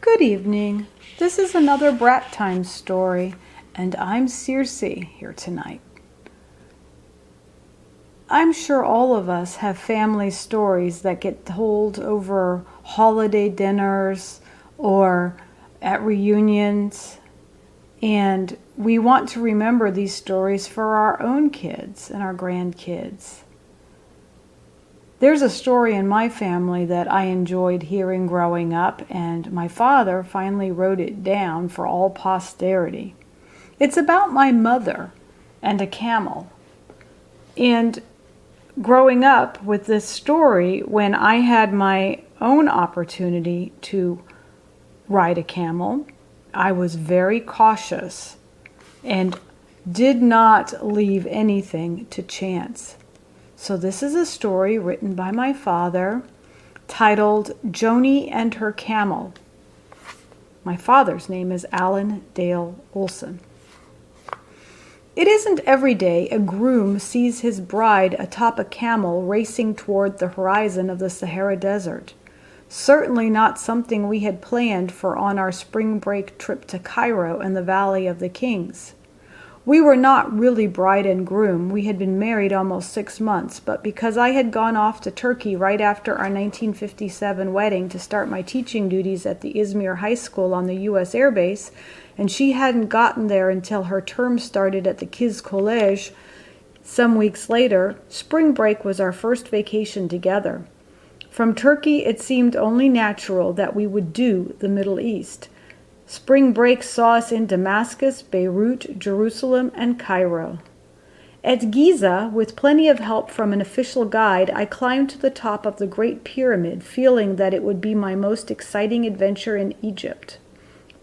Good evening. This is another Brat Time story, and I'm Circe here tonight. I'm sure all of us have family stories that get told over holiday dinners or at reunions, and we want to remember these stories for our own kids and our grandkids. There's a story in my family that I enjoyed hearing growing up, and my father finally wrote it down for all posterity. It's about my mother and a camel. And growing up with this story, when I had my own opportunity to ride a camel, I was very cautious and did not leave anything to chance. So this is a story written by my father titled Joanie and Her Camel. My father's name is Alan Dale Olson. It isn't every day a groom sees his bride atop a camel racing toward the horizon of the Sahara Desert. Certainly not something we had planned for on our spring break trip to Cairo and the Valley of the Kings. We were not really bride and groom. We had been married almost 6 months, but because I had gone off to Turkey right after our 1957 wedding to start my teaching duties at the Izmir High School on the U.S. Air Base, and she hadn't gotten there until her term started at the Kiz College some weeks later, spring break was our first vacation together. From Turkey, it seemed only natural that we would do the Middle East. Spring break saw us in Damascus, Beirut, Jerusalem, and Cairo. At Giza, with plenty of help from an official guide, I climbed to the top of the Great Pyramid, feeling that it would be my most exciting adventure in Egypt.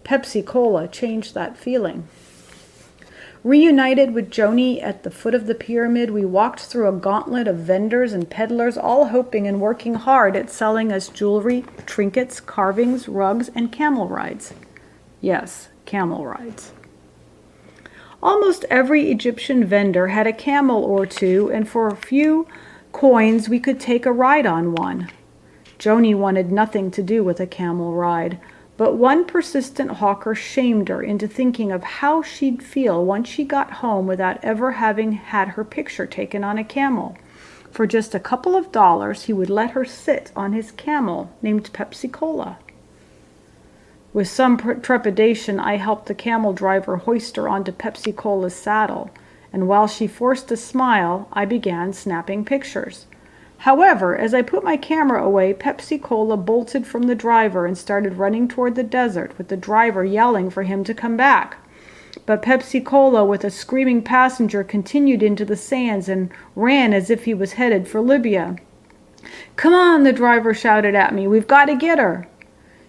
Pepsi Cola changed that feeling. Reunited with Joanie at the foot of the pyramid, we walked through a gauntlet of vendors and peddlers, all hoping and working hard at selling us jewelry, trinkets, carvings, rugs, and camel rides. Yes, camel rides. Almost every Egyptian vendor had a camel or two, and for a few coins we could take a ride on one. Joanie wanted nothing to do with a camel ride, but one persistent hawker shamed her into thinking of how she'd feel once she got home without ever having had her picture taken on a camel. For just a couple of dollars, he would let her sit on his camel named Pepsi Cola. With some trepidation, I helped the camel driver hoist her onto Pepsi Cola's saddle, and while she forced a smile, I began snapping pictures. However, as I put my camera away, Pepsi Cola bolted from the driver and started running toward the desert, with the driver yelling for him to come back. But Pepsi Cola, with a screaming passenger, continued into the sands and ran as if he was headed for Libya. "Come on," the driver shouted at me. "We've got to get her."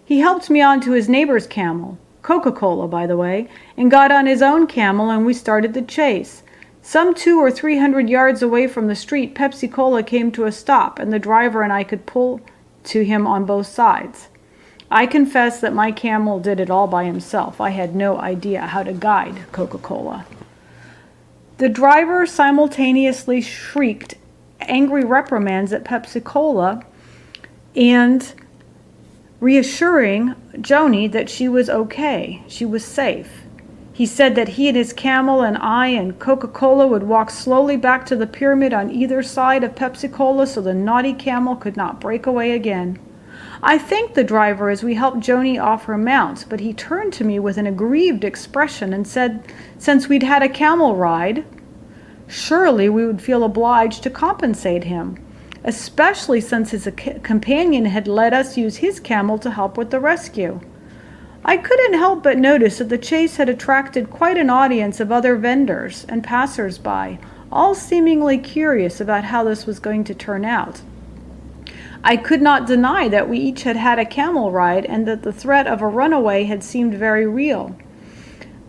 He helped me onto his neighbor's camel, Coca-Cola by the way, and got on his own camel, and we started the chase. Some 200 or 300 yards away from the street, Pepsi Cola came to a stop, and the driver and I could pull to him on both sides. I confess that my camel did it all by himself. I had no idea how to guide Coca-Cola. The driver simultaneously shrieked angry reprimands at Pepsi Cola and reassuring Joanie that she was okay, she was safe. He said that he and his camel and I and Coca-Cola would walk slowly back to the pyramid on either side of Pepsi Cola so the naughty camel could not break away again. I thanked the driver as we helped Joanie off her mount, but he turned to me with an aggrieved expression and said, since we'd had a camel ride, surely we would feel obliged to compensate him, especially since his companion had let us use his camel to help with the rescue. I couldn't help but notice that the chase had attracted quite an audience of other vendors and passers-by, all seemingly curious about how this was going to turn out. I could not deny that we each had had a camel ride and that the threat of a runaway had seemed very real.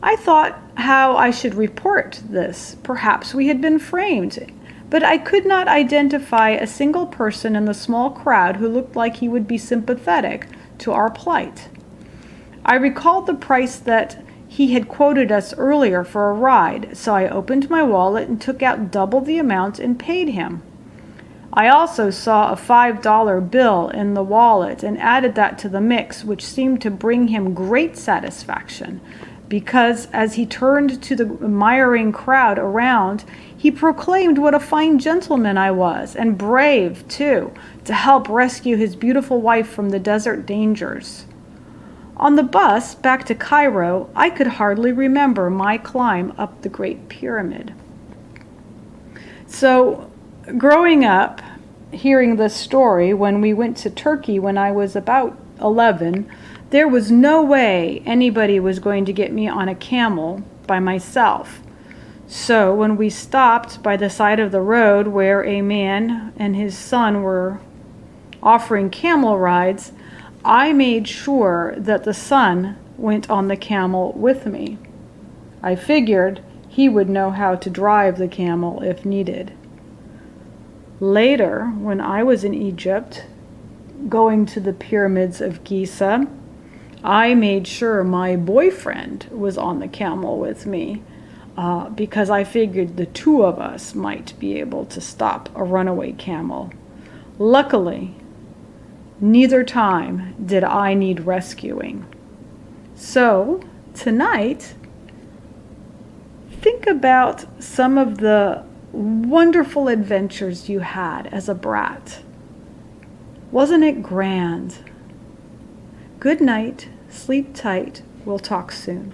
I thought how I should report this. Perhaps we had been framed, but I could not identify a single person in the small crowd who looked like he would be sympathetic to our plight. I recalled the price that he had quoted us earlier for a ride, so I opened my wallet and took out double the amount and paid him. I also saw a $5 bill in the wallet and added that to the mix, which seemed to bring him great satisfaction, because as he turned to the admiring crowd around, he proclaimed what a fine gentleman I was, and brave, too, to help rescue his beautiful wife from the desert dangers. On the bus back to Cairo, I could hardly remember my climb up the Great Pyramid. So, growing up, hearing this story, when we went to Turkey when I was about 11, there was no way anybody was going to get me on a camel by myself. So when we stopped by the side of the road where a man and his son were offering camel rides, I made sure that the son went on the camel with me. I figured he would know how to drive the camel if needed. Later, when I was in Egypt, going to the pyramids of Giza, I made sure my boyfriend was on the camel with me because I figured the two of us might be able to stop a runaway camel. Luckily, neither time did I need rescuing. So, tonight, think about some of the wonderful adventures you had as a brat. Wasn't it grand? Good night, sleep tight, we'll talk soon.